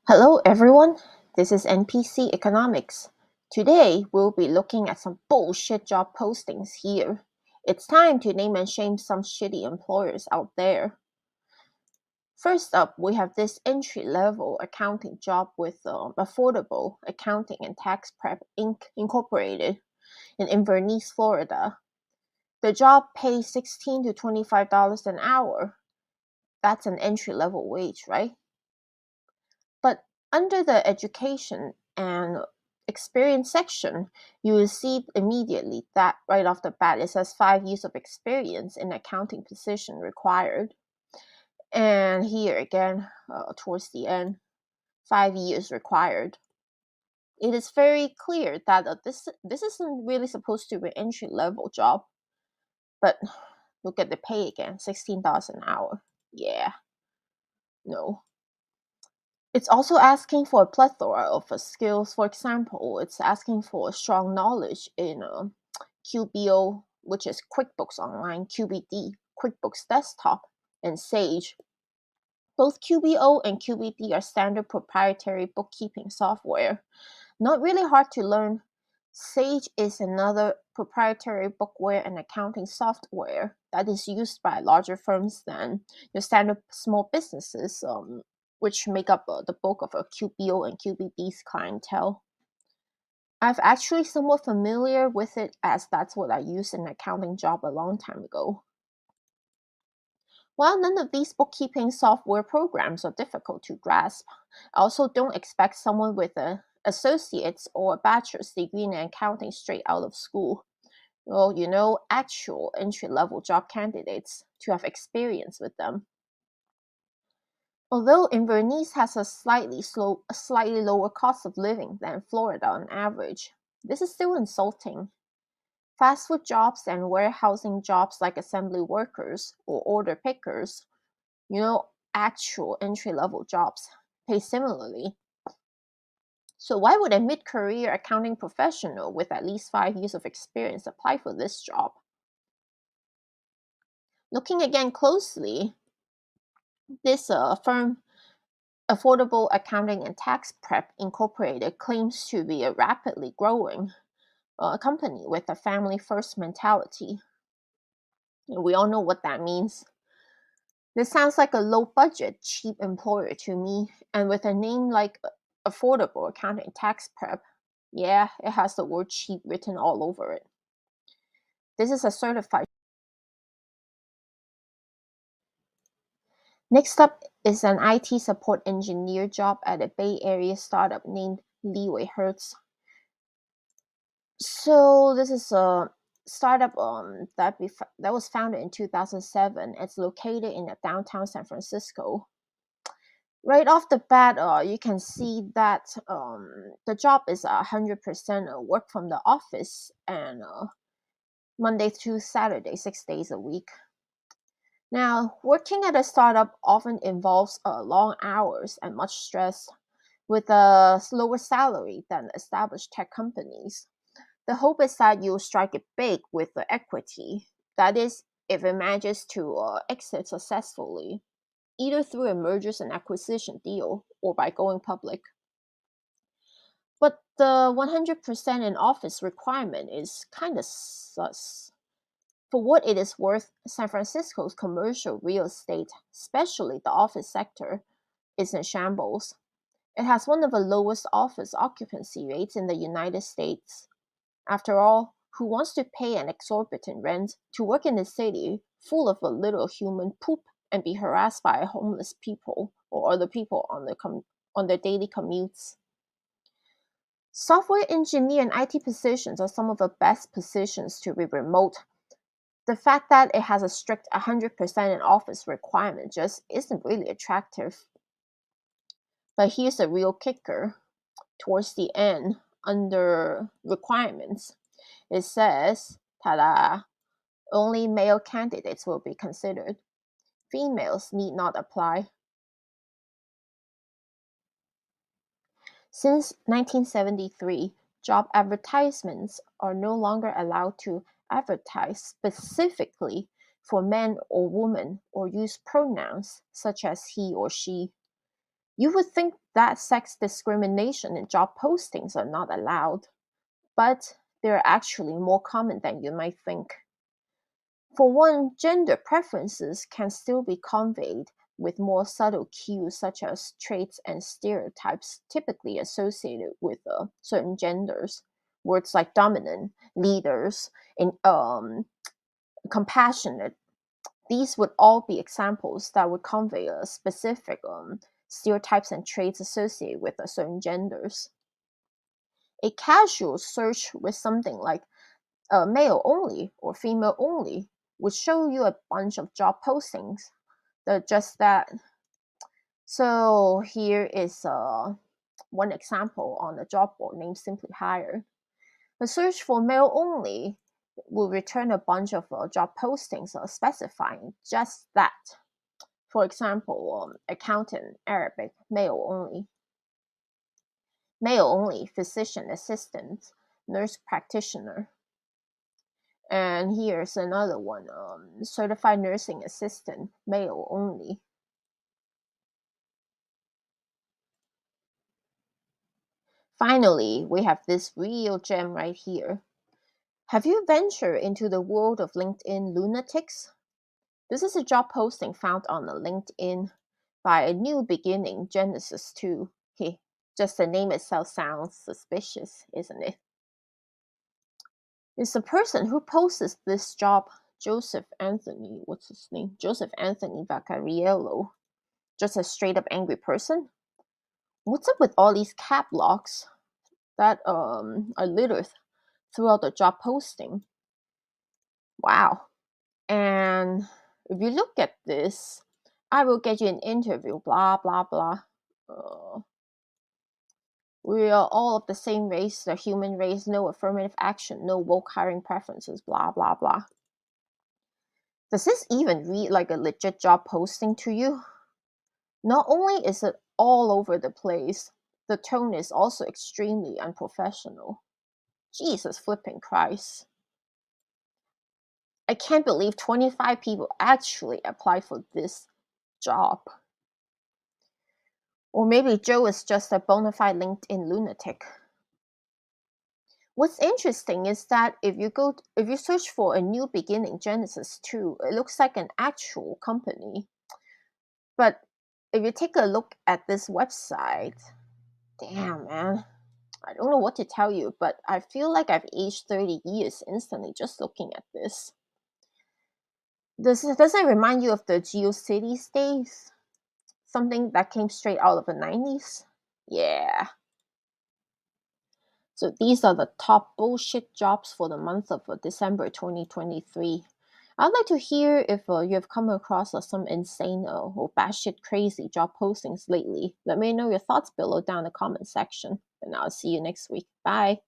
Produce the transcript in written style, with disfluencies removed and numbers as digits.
Hello everyone, this is NPC Economics. Today we'll be looking at some bullshit job postings here. It's time to name and shame some shitty employers out there. First up, we have this entry-level accounting job with Affordable Accounting and Tax Prep Inc. Incorporated in Inverness, Florida. The job pays $16 to $25 an hour. That's an entry-level wage, right? But under the education and experience section, you will see immediately that right off the bat it says 5 years of experience in accounting position required. And here again, towards the end, 5 years required. It is very clear that this isn't really supposed to be an entry level job. But look at the pay again, $16 an hour. Yeah, no. It's also asking for a plethora of skills. For example, it's asking for strong knowledge in QBO, which is QuickBooks Online, QBD, QuickBooks Desktop, and Sage. Both QBO and QBD are standard proprietary bookkeeping software. Not really hard to learn. Sage is another proprietary bookware and accounting software that is used by larger firms than your standard small businesses, which make up the bulk of a QBO and QBD's clientele. I've actually somewhat familiar with it as that's what I used in an accounting job a long time ago. While none of these bookkeeping software programs are difficult to grasp, I also don't expect someone with an associate's or a bachelor's degree in accounting straight out of school. Well, actual entry-level job candidates to have experience with them. Although Inverness has a slightly lower cost of living than Florida on average, this is still insulting. Fast food jobs and warehousing jobs like assembly workers or order pickers, actual entry-level jobs, pay similarly. So why would a mid-career accounting professional with at least 5 years of experience apply for this job? Looking again closely, this firm, Affordable Accounting and Tax Prep Incorporated, claims to be a rapidly growing company with a family-first mentality. And we all know what that means. This sounds like a low-budget, cheap employer to me, and with a name like Affordable Accounting and Tax Prep, yeah, it has the word cheap written all over it. This is a certified. Next up is an IT support engineer job at a Bay Area startup named Leeway Hertz. So this is a startup that was founded in 2007. It's located in downtown San Francisco. Right off the bat, you can see that the job is 100% work from the office and Monday through Saturday, 6 days a week. Now, working at a startup often involves long hours and much stress, with a lower salary than established tech companies. The hope is that you'll strike it big with the equity. That is, if it manages to exit successfully, either through a mergers and acquisition deal or by going public. But the 100% in office requirement is kind of sus. For what it is worth, San Francisco's commercial real estate, especially the office sector, is in shambles. It has one of the lowest office occupancy rates in the United States. After all, who wants to pay an exorbitant rent to work in a city full of a little human poop and be harassed by homeless people or other people on their daily commutes? Software engineer and IT positions are some of the best positions to be remote. The fact that it has a strict 100% in office requirement just isn't really attractive. But here's the real kicker. Towards the end, under requirements, it says, ta-da, only male candidates will be considered. Females need not apply. Since 1973, job advertisements are no longer allowed to advertise specifically for men or women or use pronouns such as he or she. You would think that sex discrimination in job postings are not allowed, but they're actually more common than you might think. For one, gender preferences can still be conveyed with more subtle cues such as traits and stereotypes typically associated with certain genders. Words like dominant, leaders, and compassionate, these would all be examples that would convey a specific stereotypes and traits associated with certain genders. A casual search with something like male only or female only would show you a bunch of job postings that are just that. So here is one example on a job board named Simply Hire. A search for male only will return a bunch of job postings specifying just that. For example, accountant, Arabic, male only, physician assistant, nurse practitioner. And here's another one, certified nursing assistant, male only. Finally, we have this real gem right here. Have you ventured into the world of LinkedIn lunatics? This is a job posting found on a LinkedIn by a new beginning Genesis 2. Okay, just the name itself sounds suspicious, isn't it? It's the person who posts this job, Joseph Anthony, what's his name? Joseph Anthony Vaccariello. Just a straight up angry person? What's up with all these cap locks that are littered throughout the job posting? Wow. And if you look at this, I will get you an interview, blah, blah, blah. We are all of the same race, the human race, no affirmative action, no woke hiring preferences, blah, blah, blah. Does this even read like a legit job posting to you? Not only is it all over the place, the tone is also extremely unprofessional. Jesus flipping Christ. I can't believe 25 people actually applied for this job. Or maybe Joe is just a bona fide LinkedIn lunatic. What's interesting is that if you search for a new beginning Genesis 2, it looks like an actual company. But if you take a look at this website, damn man, I don't know what to tell you, but I feel like I've aged 30 years instantly just looking at this. Doesn't it remind you of the GeoCities days? Something that came straight out of the 90s? Yeah. So these are the top bullshit jobs for the month of December 2023. I'd like to hear if you have come across some insane or batshit crazy job postings lately. Let me know your thoughts below down in the comment section, and I'll see you next week. Bye.